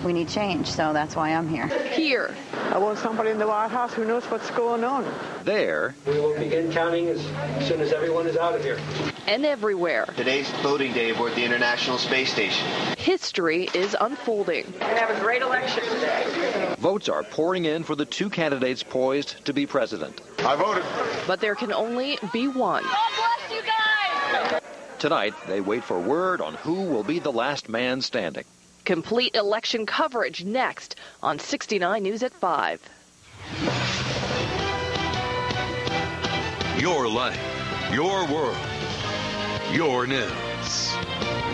we need change, so that's why I'm here. Here. I want somebody in the White House who knows what's going on. There. We will begin counting as soon as everyone is out of here. And everywhere. Today's voting day aboard the International Space Station. History is unfolding. We're going to have a great election today. Votes are pouring in for the two candidates poised to be president. I voted. But there can only be one. God bless you guys! Tonight, they wait for word on who will be the last man standing. Complete election coverage next on 69 News at 5. Your life, your world, your news.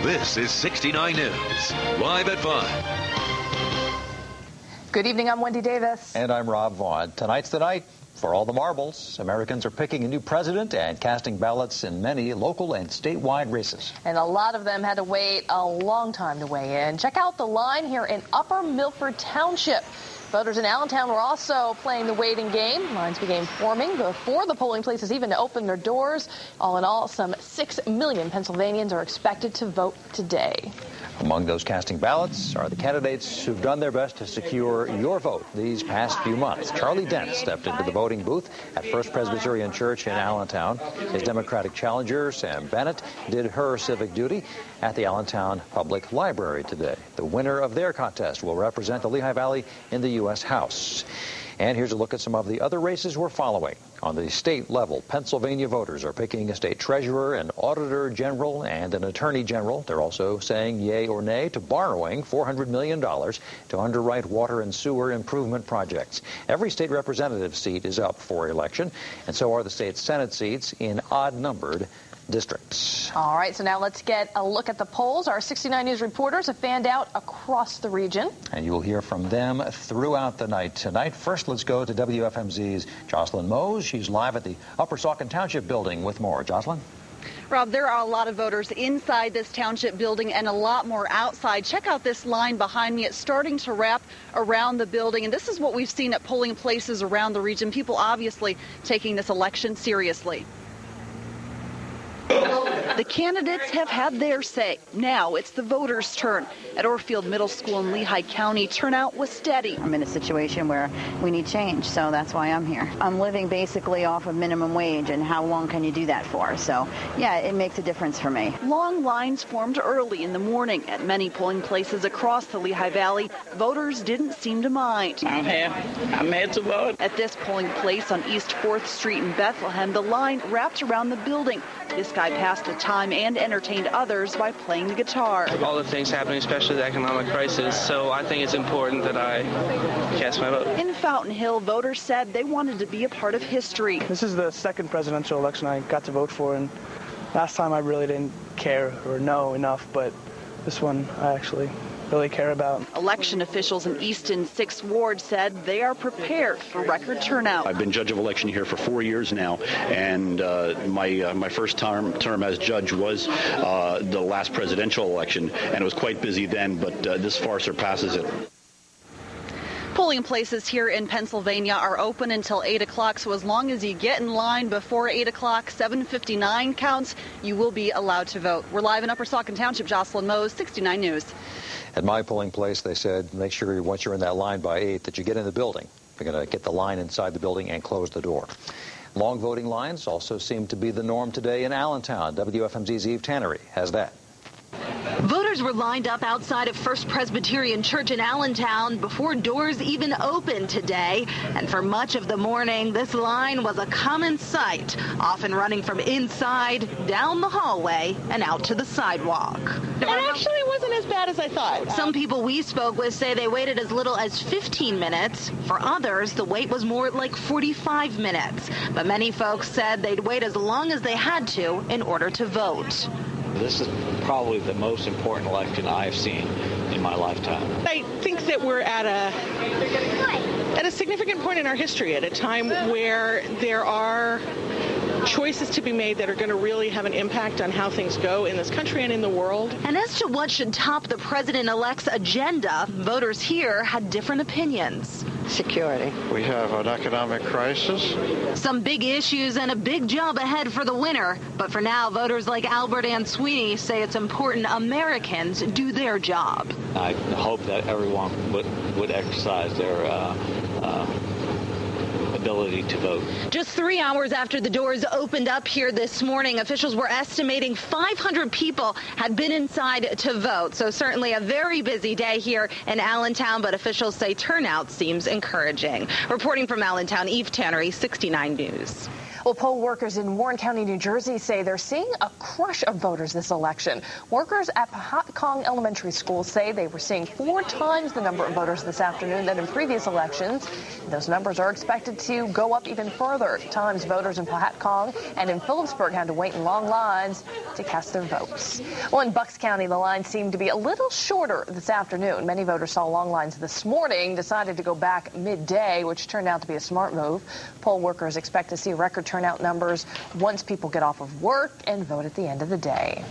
This is 69 News, live at 5. Good evening, I'm Wendy Davis. And I'm Rob Vaughn. Tonight's the night for all the marbles. Americans are picking a new president and casting ballots in many local and statewide races. And a lot of them had to wait a long time to weigh in. Check out the line here in Upper Milford Township. Voters in Allentown were also playing the waiting game. Lines began forming before the polling places even opened their doors. All in all, some 6 million Pennsylvanians are expected to vote today. Among those casting ballots are the candidates who've done their best to secure your vote these past few months. Charlie Dent stepped into the voting booth at First Presbyterian Church in Allentown. His Democratic challenger, Sam Bennett, did her civic duty at the Allentown Public Library today. The winner of their contest will represent the Lehigh Valley in the U.S. House. And here's a look at some of the other races we're following. On the state level, Pennsylvania voters are picking a state treasurer, an auditor general, and an attorney general. They're also saying yay or nay to borrowing $400 million to underwrite water and sewer improvement projects. Every state representative seat is up for election, and so are the state Senate seats in odd-numbered districts. All right, so now let's get a look at the polls. Our 69 News reporters have fanned out across the region. And you will hear from them throughout the night tonight. First, let's go to WFMZ's Joscelyn Moes. She's live at the Upper Saucon Township building with more. Joscelyn? Rob, there are a lot of voters inside this township building and a lot more outside. Check out this line behind me. It's starting to wrap around the building, and this is what we've seen at polling places around the region. People obviously taking this election seriously. The candidates have had their say. Now it's the voters' turn. At Orfield Middle School in Lehigh County, turnout was steady. I'm in a situation where we need change, so that's why I'm here. I'm living basically off of minimum wage, and how long can you do that for? So, yeah, it makes a difference for me. Long lines formed early in the morning. At many polling places across the Lehigh Valley, voters didn't seem to mind. I'm here to vote. At this polling place on East 4th Street in Bethlehem, the line wrapped around the building. This guy passed the time and entertained others by playing the guitar. All the things happening, especially the economic crisis, so I think it's important that I cast my vote. In Fountain Hill, voters said they wanted to be a part of history. This is the second presidential election I got to vote for, and last time I really didn't care or know enough, but this one I actually really care about. Election officials in Easton's 6th Ward said they are prepared for record turnout. I've been judge of election here for 4 years now, and my first term as judge was the last presidential election, and it was quite busy then, but this far surpasses it. Polling places here in Pennsylvania are open until 8 o'clock, so as long as you get in line before 8 o'clock, 7:59 counts, you will be allowed to vote. We're live in Upper Saucon Township. Joscelyn Moes, 69 News. At my polling place, they said, make sure once you're in that line by 8 that you get in the building. You're going to get the line inside the building and close the door. Long voting lines also seem to be the norm today in Allentown. WFMZ's Eve Tannery has that. Voters were lined up outside of First Presbyterian Church in Allentown before doors even opened today. And for much of the morning, this line was a common sight, often running from inside, down the hallway, and out to the sidewalk. It actually wasn't as bad as I thought. Some people we spoke with say they waited as little as 15 minutes. For others, the wait was more like 45 minutes. But many folks said they'd wait as long as they had to in order to vote. This is probably the most important election I've seen in my lifetime. I think that we're at a significant point in our history, at a time where there are choices to be made that are going to really have an impact on how things go in this country and in the world. And as to what should top the president-elect's agenda, voters here had different opinions. Security. We have an economic crisis. Some big issues and a big job ahead for the winter. But for now, voters like Albert and Sweeney say it's important Americans do their job. I hope that everyone would exercise their ability to vote. Just 3 hours after the doors opened up here this morning, officials were estimating 500 people had been inside to vote. So certainly a very busy day here in Allentown, but officials say turnout seems encouraging. Reporting from Allentown, Tannery, 69 News. Well, poll workers in Warren County, New Jersey say they're seeing a crush of voters this election. Workers at Saucon Elementary School say they were seeing 4 times the number of voters this afternoon than in previous elections. Those numbers are expected to go up even further. Times voters in Saucon and in Phillipsburg had to wait in long lines to cast their votes. Well, in Bucks County, the lines seemed to be a little shorter this afternoon. Many voters saw long lines this morning, decided to go back midday, which turned out to be a smart move. Poll workers expect to see record turnout numbers once people get off of work and vote at the end of the day.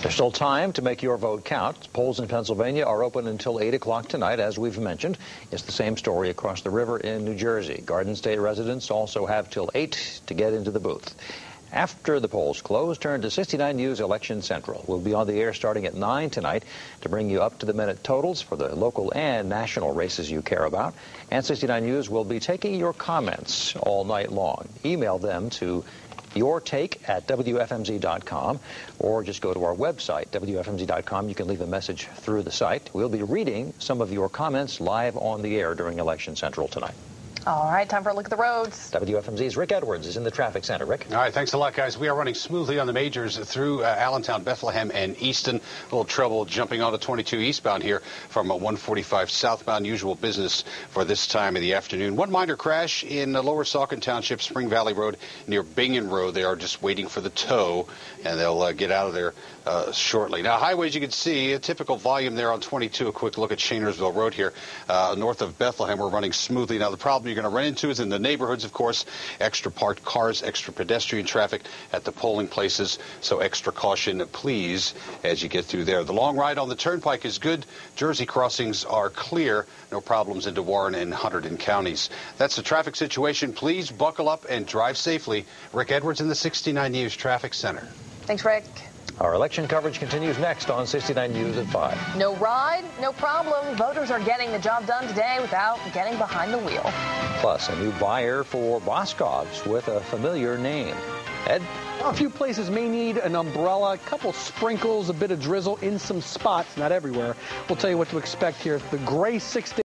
There's still time to make your vote count. Polls in Pennsylvania are open until 8 o'clock tonight, as we've mentioned. It's the same story across the river in New Jersey. Garden State residents also have till 8 to get into the booth. After the polls close, turn to 69 News Election Central. We'll be on the air starting at 9 tonight to bring you up-to-the-minute totals for the local and national races you care about. And 69 News will be taking your comments all night long. Email them to yourtake@wfmz.com, or just go to our website, wfmz.com. You can leave a message through the site. We'll be reading some of your comments live on the air during Election Central tonight. All right, time for a look at the roads. WFMZ's Rick Edwards is in the traffic center. Rick? All right, thanks a lot, guys. We are running smoothly on the majors through Allentown, Bethlehem, and Easton. A little trouble jumping onto 22 eastbound here from 145 southbound. Usual business for this time of the afternoon. One minor crash in Lower Saucon Township, Spring Valley Road near Bingen Road. They are just waiting for the tow, and they'll get out of there shortly. Now, highways, you can see a typical volume there on 22. A quick look at Shainersville Road here. North of Bethlehem, we're running smoothly. Now, the problem you're going to run into is in the neighborhoods, of course. Extra parked cars, extra pedestrian traffic at the polling places. So extra caution, please, as you get through there. The long ride on the turnpike is good. Jersey crossings are clear. No problems into Warren and Hunterdon counties. That's the traffic situation. Please buckle up and drive safely. Rick Edwards in the 69 News Traffic Center. Thanks, Rick. Our election coverage continues next on 69 News at 5. No ride, no problem. Voters are getting the job done today without getting behind the wheel. Plus, a new buyer for Boscov's with a familiar name. Ed? A few places may need an umbrella, a couple sprinkles, a bit of drizzle in some spots, not everywhere. We'll tell you what to expect here. The gray 6-day